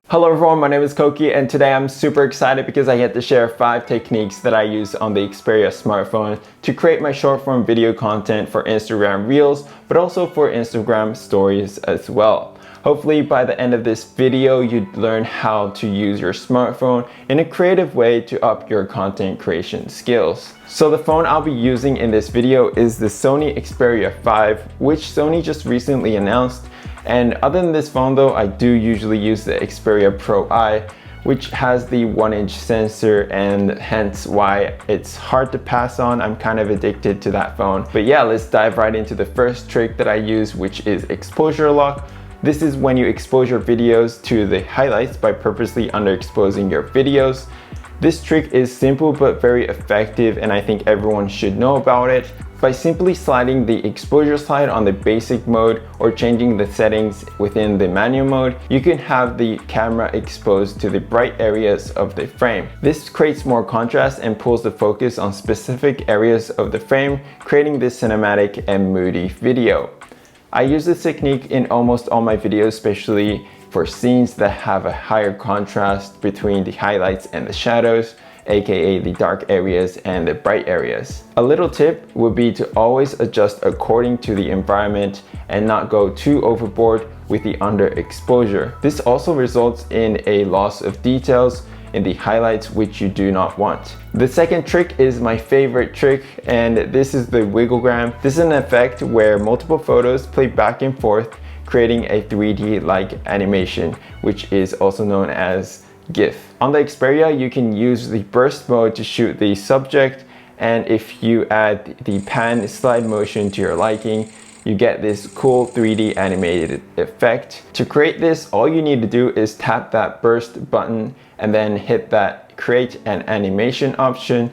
Hello everyone, my name is Kokhi and today I'm super excited because I get to share 5 techniques that I use on the Xperia smartphone to create my short form video content for Instagram Reels, but also for Instagram Stories as well. Hopefully by the end of this video, you'd learn how to use your smartphone in a creative way to up your content creation skills. So the phone I'll be using in this video is the Sony Xperia 5, which Sony just recently announced. And other than this phone though, I do usually use the Xperia Pro I, which has the 1-inch sensor and hence why it's hard to pass on. I'm kind of addicted to that phone. But yeah, let's dive right into the first trick that I use, which is exposure lock. This is when you expose your videos to the highlights by purposely underexposing your videos. This trick is simple but very effective and I think everyone should know about it. By simply sliding the exposure slide on the basic mode or changing the settings within the manual mode, you can have the camera exposed to the bright areas of the frame. This creates more contrast and pulls the focus on specific areas of the frame, creating this cinematic and moody video. I use this technique in almost all my videos, especially for scenes that have a higher contrast between the highlights and the shadows, aka the dark areas and the bright areas. A little tip would be to always adjust according to the environment and not go too overboard with the underexposure. This also results in a loss of details in the highlights, which you do not want. The second trick is my favorite trick, and this is the Wigglegram. This is an effect where multiple photos play back and forth, creating a 3D-like animation, which is also known as GIF. On the Xperia, you can use the burst mode to shoot the subject, and if you add the pan slide motion to your liking, you get this cool 3D animated effect. To create this, all you need to do is tap that burst button and then hit that create an animation option,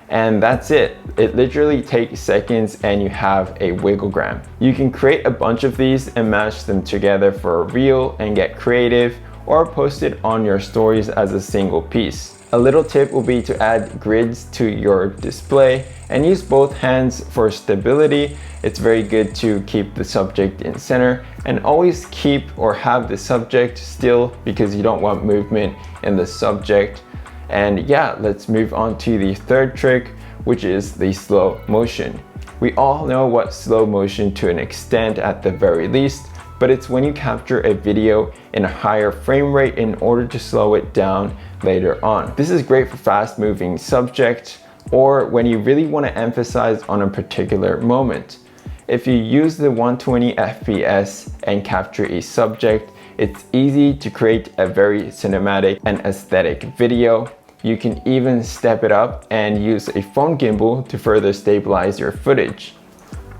and that's it. It literally takes seconds and you have a Wigglegram. You can create a bunch of these and mash them together for a reel and get creative, or post it on your stories as a single piece. A little tip will be to add grids to your display and use both hands for stability. It's very good to keep the subject in center and always keep or have the subject still because you don't want movement in the subject. And yeah, let's move on to the third trick, which is the slow motion. We all know what slow motion to an extent at the very least, but it's when you capture a video in a higher frame rate in order to slow it down later on. This is great for fast moving subjects or when you really want to emphasize on a particular moment. If you use the 120 FPS and capture a subject, it's easy to create a very cinematic and aesthetic video. You can even step it up and use a phone gimbal to further stabilize your footage.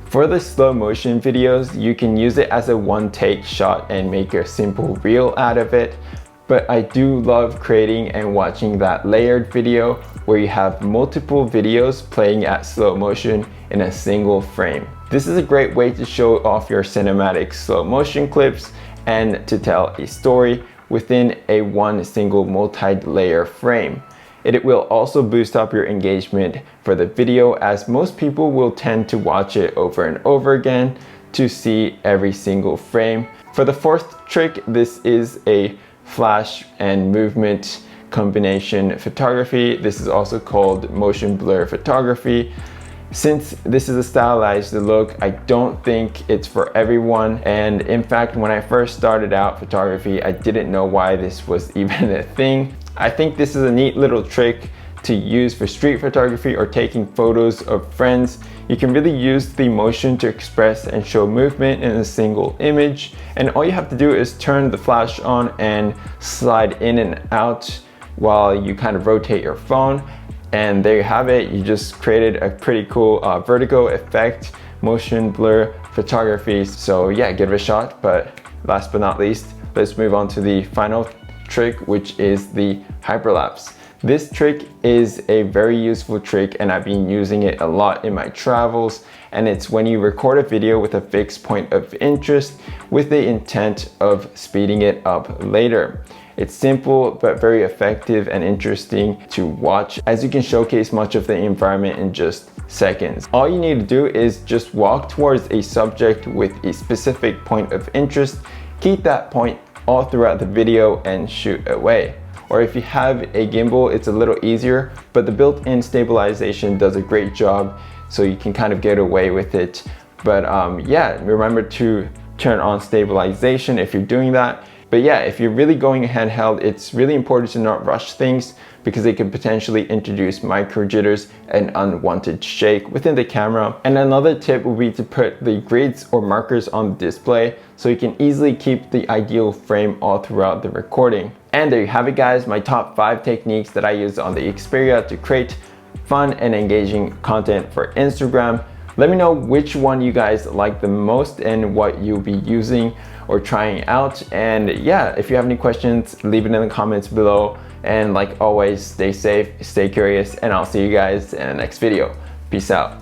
For the slow motion videos, you can use it as a one-take shot and make a simple reel out of it. But I do love creating and watching that layered video where you have multiple videos playing at slow motion in a single frame. This is a great way to show off your cinematic slow motion clips and to tell a story within a one single multi-layer frame. It will also boost up your engagement for the video as most people will tend to watch it over and over again to see every single frame. For the fourth trick, this is a flash and movement combination photography. This is also called motion blur photography. Since this is a stylized look, I don't think it's for everyone. And in fact, when I first started out photography, I didn't know why this was even a thing. I think this is a neat little trick to use for street photography or taking photos of friends. You can really use the motion to express and show movement in a single image. And all you have to do is turn the flash on and slide in and out while you kind of rotate your phone. And there you have it. You just created a pretty cool vertigo effect, motion blur photography. So yeah, give it a shot. But last but not least, let's move on to the final trick, which is the hyperlapse. This trick is a very useful trick and I've been using it a lot in my travels, and it's when you record a video with a fixed point of interest with the intent of speeding it up later. It's simple but very effective and interesting to watch as you can showcase much of the environment in just seconds. All you need to do is just walk towards a subject with a specific point of interest, keep that point all throughout the video and shoot away. Or if you have a gimbal, it's a little easier, but the built-in stabilization does a great job, so you can kind of get away with it. But yeah, remember to turn on stabilization if you're doing that. But yeah, if you're really going handheld, it's really important to not rush things because they can potentially introduce micro jitters and unwanted shake within the camera. And another tip would be to put the grids or markers on the display so you can easily keep the ideal frame all throughout the recording. And there you have it, guys, my top 5 techniques that I use on the Xperia to create fun and engaging content for Instagram. Let me know which one you guys like the most and what you'll be using or trying out. And yeah, if you have any questions, leave it in the comments below. And like always, stay safe, stay curious, and I'll see you guys in the next video. Peace out.